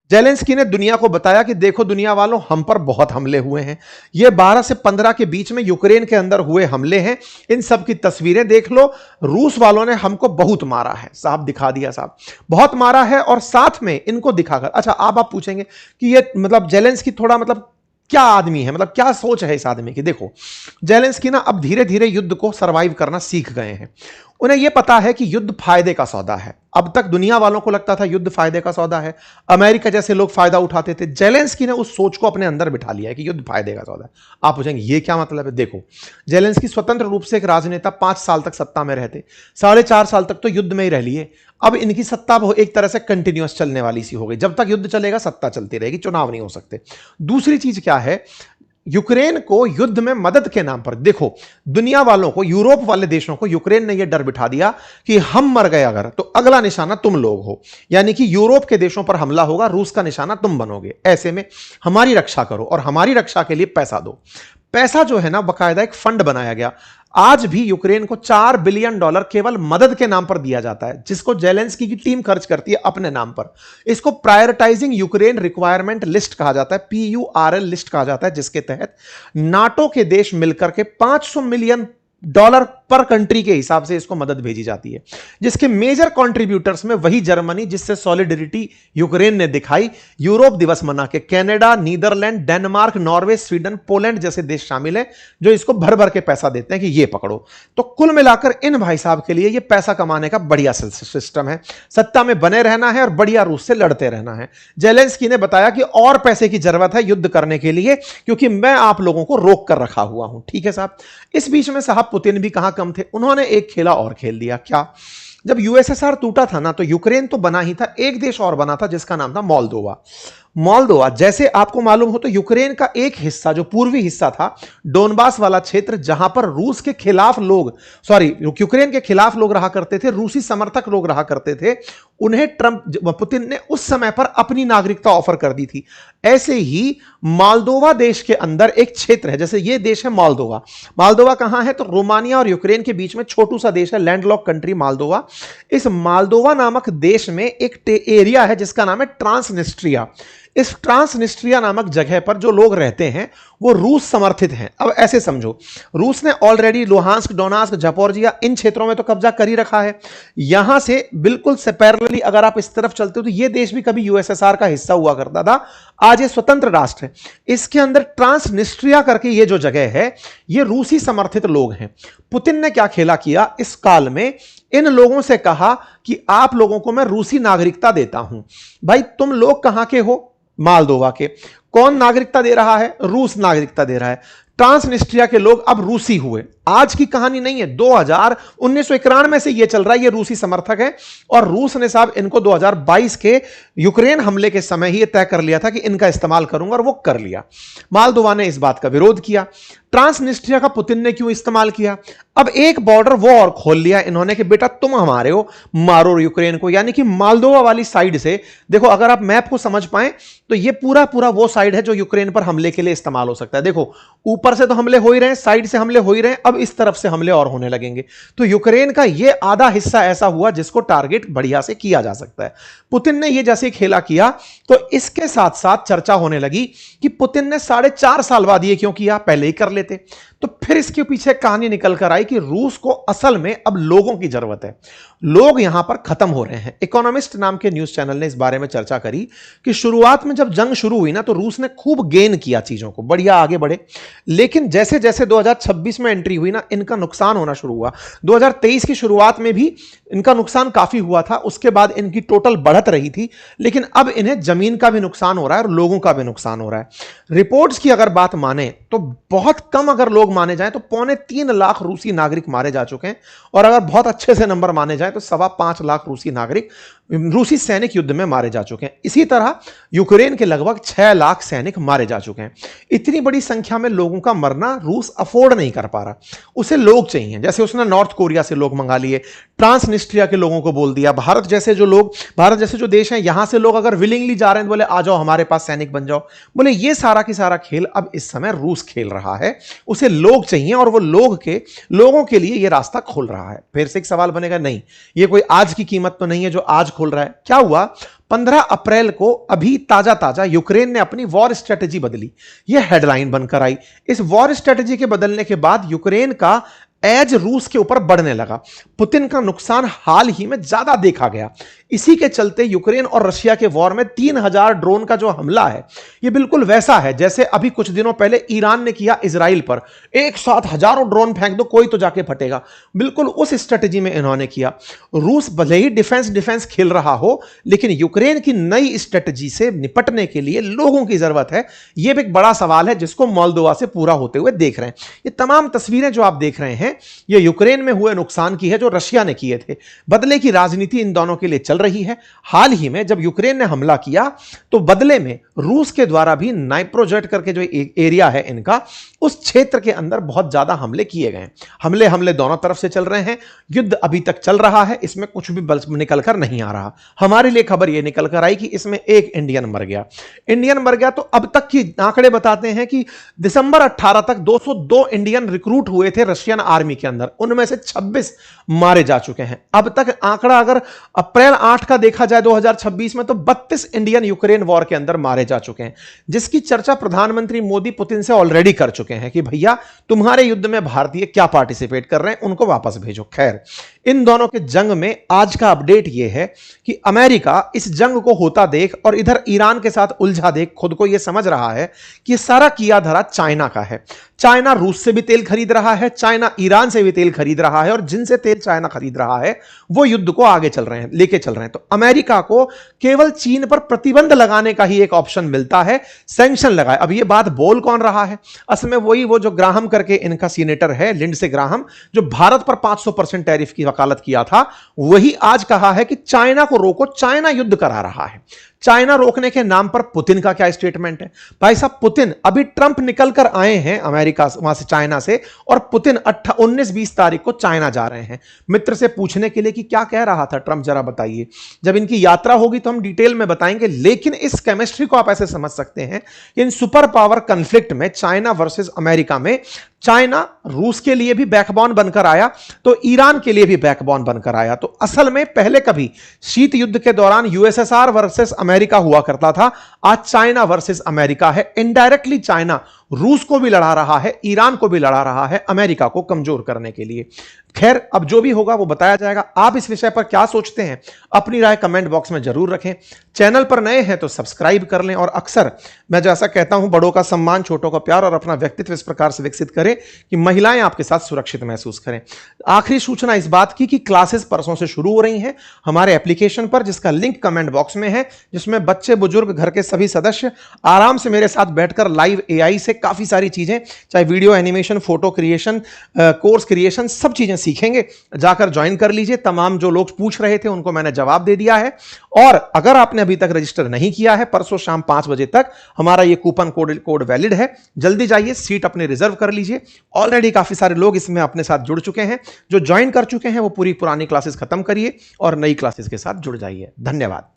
Zelensky ने दुनिया को बताया कि देखो दुनिया वालों, हम पर बहुत हमले हुए हैं। ये 12 से 15 के बीच में यूक्रेन के अंदर हुए हमले हैं। इन सब की तस्वीरें देख लो। रूस वालों ने हमको बहुत मारा है साहब, दिखा दिया साहब, बहुत मारा है। और साथ में इनको दिखाकर, अच्छा आप पूछेंगे कि ये मतलब जेलेंस्की थोड़ा मतलब क्या आदमी है, मतलब क्या सोच है इस आदमी की। देखो जेलेंस्की ना अब धीरे धीरे युद्ध को सरवाइव करना सीख गए हैं। उन्हें यह पता है कि युद्ध फायदे का सौदा है। अब तक दुनिया वालों को लगता था युद्ध फायदे का सौदा है, अमेरिका जैसे लोग फायदा उठाते थे। जेलेंस्की ने उस सोच को अपने अंदर बिठा लिया है कि युद्ध फायदे का सौदा है। आप पूछेंगे ये क्या मतलब है। देखो जेलेंस्की स्वतंत्र रूप से एक राजनेता 5 साल तक सत्ता में रहते, 4.5 साल तक तो युद्ध में ही रह लिए। अब इनकी सत्ता एक तरह से कंटिन्यूअस चलने वाली सी हो गई। जब तक युद्ध चलेगा सत्ता चलती रहेगी, चुनाव नहीं हो सकते। दूसरी चीज क्या है, यूक्रेन को युद्ध में मदद के नाम पर, देखो दुनिया वालों को, यूरोप वाले देशों को यूक्रेन ने यह डर बिठा दिया कि हम मर गए अगर तो अगला निशाना तुम लोग हो, यानी कि यूरोप के देशों पर हमला होगा, रूस का निशाना तुम बनोगे। ऐसे में हमारी रक्षा करो और हमारी रक्षा के लिए पैसा दो। पैसा जो है ना, बकायदा एक फंड बनाया गया। आज भी यूक्रेन को $4 बिलियन केवल मदद के नाम पर दिया जाता है, जिसको जेलेंस्की की टीम खर्च करती है अपने नाम पर। इसको प्रायोरिटाइजिंग यूक्रेन रिक्वायरमेंट लिस्ट कहा जाता है, PURL लिस्ट कहा जाता है, जिसके तहत नाटो के देश मिलकर के $500 मिलियन पर कंट्री के हिसाब से इसको मदद भेजी जाती है, जिसके मेजर कंट्रीब्यूटर्स में वही जर्मनी जिससे सॉलिडरिटी यूक्रेन ने दिखाई, यूरोप दिवस मना के Canada, Netherlands, Denmark, Norway, Sweden, Poland जैसे देश शामिल हैं, जो इसको भर भर के पैसा देते हैं कि ये पकड़ो। तो कुल मिलाकर इन भाई साहब के लिए ये पैसा कमाने का बढ़िया सिस्टम है। सत्ता में बने रहना है और बढ़िया रूस से लड़ते रहना है। जेलेंस्की ने बताया कि और पैसे की जरूरत है युद्ध करने के लिए, क्योंकि मैं आप लोगों को रोक कर रखा हुआ हूं। ठीक है साहब। इस बीच में साहब पुतिन भी कहां कम थे, उन्होंने एक खेला और खेल दिया। क्या, जब यूएसएसआर टूटा था ना, तो यूक्रेन तो बना ही था, एक देश और बना था जिसका नाम था मोल्दोवा। मोल्दोवा, जैसे आपको मालूम हो तो यूक्रेन का एक हिस्सा, जो पूर्वी हिस्सा था, डोनबास वाला क्षेत्र, जहां पर रूस के खिलाफ लोग, यूक्रेन के खिलाफ लोग रहा करते थे, रूसी समर्थक लोग रहा करते थे, उन्हें पुतिन ने उस समय पर अपनी नागरिकता ऑफर कर दी थी। ऐसे ही मोल्दोवा देश के अंदर एक क्षेत्र है, जैसे ये देश है मोल्दोवा। मोल्दोवा कहां है, तो रोमानिया और यूक्रेन के बीच में छोटू सा देश है, लैंडलॉक कंट्री मोल्दोवा। इस मोल्दोवा नामक देश में एक एरिया है जिसका नाम है ट्रांसनिस्ट्रिया। इस ट्रांसनिस्ट्रिया नामक जगह पर जो लोग रहते हैं वो रूस समर्थित हैं। अब ऐसे समझो, रूस ने ऑलरेडी लुहांस्क, डोनास्क, जापोरिजिया इन क्षेत्रों में तो कब्जा कर ही रखा है। यहां से बिल्कुल से पैरेलली अगर आप इस तरफ चलते हो तो ये देश भी कभी यूएसएसआर का हिस्सा हुआ करता था, आज ये स्वतंत्र राष्ट्र है। इसके अंदर ट्रांसनिस्ट्रिया करके ये जो जगह है, ये रूसी समर्थित लोग हैं। पुतिन ने क्या खेला किया इस काल में, इन लोगों से कहा कि आप लोगों को मैं रूसी नागरिकता देता हूं। भाई तुम लोग कहां के हो, मोल्दोवा के। कौन नागरिकता दे रहा है, रूस नागरिकता दे रहा है। ट्रांसनिस्ट्रिया के लोग अब रूसी हुए। आज की कहानी नहीं है, 1991 से यह चल रहा है, ये रूसी समर्थक है। और रूस ने साहब इनको 2022 के यूक्रेन हमले के समय ही तय कर लिया था कि इनका इस्तेमाल करूंगा, और वो कर लिया। मोल्दोवा ने इस बात का विरोध किया। ट्रांसनिस्ट्रिया का पुतिन ने क्यों इस्तेमाल किया, अब एक बॉर्डर वो और खोल लिया इन्होंने कि बेटा तुम हमारे हो, मारो यूक्रेन को। यानी कि मोल्दोवा वाली साइड से, देखो अगर आप मैप को समझ पाए तो ये पूरा पूरा वो साइड है जो यूक्रेन पर हमले के लिए इस्तेमाल हो सकता है। देखो ऊपर से तो हमले हो ही रहे हैं, साइड से हमले हो ही रहे हैं, अब इस तरफ से हमले और होने लगेंगे। तो यूक्रेन का ये आधा हिस्सा ऐसा हुआ जिसको टारगेट बढ़िया से किया जा सकता है। पुतिन ने ये जैसे खेला किया, तो इसके साथ साथ चर्चा होने लगी कि पुतिन ने 4.5 साल बाद ये क्यों किया, पहले ही कर लेते। तो फिर इसके पीछे कहानी निकल कर आई कि रूस को असल में अब लोगों की जरूरत है, लोग यहां पर खत्म हो रहे हैं। इकोनॉमिस्ट नाम के न्यूज चैनल ने इस बारे में चर्चा करी कि शुरुआत में जब जंग शुरू हुई ना, तो रूस ने खूब गेन किया चीजों को, बढ़िया आगे बढ़े। लेकिन जैसे जैसे 2026 में एंट्री हुई ना, इनका नुकसान होना शुरू हुआ। 2023 की शुरुआत में भी इनका नुकसान काफी हुआ था, उसके बाद इनकी टोटल बढ़त रही थी। लेकिन अब इन्हें जमीन का भी नुकसान हो रहा है और लोगों का भी नुकसान हो रहा है। रिपोर्ट्स की अगर बात माने तो बहुत कम अगर लोग माने जाएं तो 3.25 लाख रूसी नागरिक मारे जा चुके हैं, और अगर बहुत अच्छे से नंबर माने जाएं तो 5.25 लाख रूसी सैनिक युद्ध में मारे जा चुके हैं। इसी तरह यूक्रेन के लगभग 6 लाख सैनिक मारे जा चुके हैं। इतनी बड़ी संख्या में लोगों का मरना रूस अफोर्ड नहीं कर पा रहा, उसे लोग चाहिए। जैसे उसने नॉर्थ कोरिया से लोग मंगा लिए, ट्रांसनिस्ट्रिया के लोगों को बोल दिया, भारत जैसे जो देश हैं यहां से लोग अगर विलिंगली जा रहे हैं, बोले आ जाओ हमारे पास सैनिक बन जाओ। बोले ये सारा की सारा खेल अब इस समय रूस खेल रहा है, उसे लोग चाहिए, और वो लोगों के लिए ये रास्ता खोल रहा है। फिर से एक सवाल बनेगा, नहीं ये कोई आज की कीमत तो नहीं है जो आज खोल रहा है। क्या हुआ, 15 अप्रैल को अभी ताजा ताजा यूक्रेन ने अपनी वॉर स्ट्रेटेजी बदली, यह हेडलाइन बनकर आई। इस वॉर स्ट्रेटेजी के बदलने के बाद यूक्रेन का एज रूस के ऊपर बढ़ने लगा। पुतिन का नुकसान हाल ही में ज्यादा देखा गया। इसी के चलते यूक्रेन और रशिया के वॉर में 3000 ड्रोन का जो हमला है, यह बिल्कुल वैसा है जैसे अभी कुछ दिनों पहले ईरान ने किया इजराइल पर। एक साथ हजारों ड्रोन फेंक दो, कोई तो जाके फटेगा। बिल्कुल उस स्ट्रेटेजी में इन्होंने किया। रूस भले ही डिफेंस खेल रहा हो, लेकिन यूक्रेन की नई स्ट्रेटेजी से निपटने के लिए लोगों की जरूरत है। यह भी एक बड़ा सवाल है जिसको मोल्दोवा से पूरा होते हुए देख रहे हैं। ये तमाम तस्वीरें जो आप देख रहे हैं, ये यूक्रेन में हुए नुकसान की है जो रशिया ने किए थे। बदले की राजनीति इन दोनों के लिए चल रही है। हाल ही में जब यूक्रेन ने हमला किया तो बदले में रूस के द्वारा भी नाइप्रोजेट करके जो एरिया है इनका, उस क्षेत्र के अंदर बहुत ज्यादा हमले किए गए। हमले दोनों तरफ से चल रहे हैं। युद्ध अभी तक चल रहा है, इसमें कुछ भी बल निकल कर नहीं आ रहा। हमारे लिए खबर यह निकल कर आई कि इसमें एक इंडियन मर गया। तो अब तक की आंकड़े बताते हैं कि दिसंबर 18 तक 202 इंडियन रिक्रूट हुए थे रशियन आर्मी के अंदर, उनमें से 26 मारे जा चुके हैं। अब तक आंकड़ा अगर अप्रैल 8 का देखा जाए 2026 में, तो 32 इंडियन यूक्रेन वॉर के अंदर मारे जा चुके हैं, जिसकी चर्चा प्रधानमंत्री मोदी पुतिन से ऑलरेडी कर चुके हैं कि भैया तुम्हारे युद्ध में भारतीय क्या पार्टिसिपेट कर रहे हैं, उनको वापस भेजो। खैर, इन दोनों के जंग में आज का अपडेट यह है कि अमेरिका इस जंग को होता देख और इधर ईरान के साथ उलझा देख खुद को यह समझ रहा है कि सारा किया धरा चाइना का है। चाइना रूस से भी तेल खरीद रहा है, चाइना ईरान से भी तेल खरीद रहा है, और जिनसे तेल चाइना खरीद रहा है वो युद्ध को आगे लेके चल रहे हैं। तो अमेरिका को केवल चीन पर प्रतिबंध लगाने का ही एक ऑप्शन मिलता है, सैंक्शन लगाए। अब ये बात बोल कौन रहा है? असल में वो जो ग्राहम करके इनका सीनेटर है, लिंडसे ग्राहम, जो भारत पर 500% टैरिफ की वकालत किया था, वही आज कहा है कि चाइना को रोको, चाइना युद्ध करा रहा है। चाइना रोकने के नाम पर पुतिन का क्या स्टेटमेंट है? भाई साहब, पुतिन अभी ट्रंप निकल कर आए हैं अमेरिका वहां से, चाइना से, और पुतिन 19-20 तारीख को चाइना जा रहे हैं मित्र से पूछने के लिए कि क्या कह रहा था ट्रंप, जरा बताइए। जब इनकी यात्रा होगी तो हम डिटेल में बताएंगे, लेकिन इस केमिस्ट्री को आप ऐसे समझ सकते हैं कि इन सुपर पावर कॉन्फ्लिक्ट में, चाइना वर्सेस अमेरिका में, चाइना रूस के लिए भी बैकबोन बनकर आया तो ईरान के लिए भी बैकबोन बनकर आया। तो असल में पहले कभी शीत युद्ध के दौरान यूएसएसआर वर्सेस अमेरिका हुआ करता था, आज चाइना वर्सेस अमेरिका है। इनडायरेक्टली चाइना रूस को भी लड़ा रहा है, ईरान को भी लड़ा रहा है, अमेरिका को कमजोर करने के लिए। खैर, अब जो भी होगा वो बताया जाएगा। आप इस विषय पर क्या सोचते हैं, अपनी राय कमेंट बॉक्स में जरूर रखें। चैनल पर नए हैं तो सब्सक्राइब कर लें, और अक्सर मैं जैसा कहता हूं, बड़ों का सम्मान, छोटों का प्यार, और अपना व्यक्तित्व इस प्रकार से विकसित करें कि महिलाएं आपके साथ सुरक्षित महसूस करें। आखिरी सूचना इस बात की कि क्लासेस परसों से शुरू हो रही हैं हमारे एप्लीकेशन पर, जिसका लिंक कमेंट बॉक्स में है, जिसमें बच्चे, बुजुर्ग, घर के सभी सदस्य आराम से मेरे साथ बैठकर लाइव एआई से काफी सारी चीजें, चाहे video animation, photo creation, course creation, सब चीजें सीखेंगे। जाकर ज्वाइन कर लीजिए। तमाम जो लोग पूछ रहे थे उनको मैंने जवाब दे दिया है। और अगर आपने अभी तक रजिस्टर नहीं किया है, परसों शाम 5 बजे तक हमारा ये कूपन कोड वैलिड है। जल्दी जाइए, सीट अपने रिजर्व कर लीजिए। ऑलरेडी काफी सारे लोग इसमें अपने साथ जुड़ चुके हैं। जो ज्वाइन कर चुके हैं वो पूरी पुरानी क्लासेस खत्म करिए और नई क्लासेस के साथ जुड़ जाइए। धन्यवाद।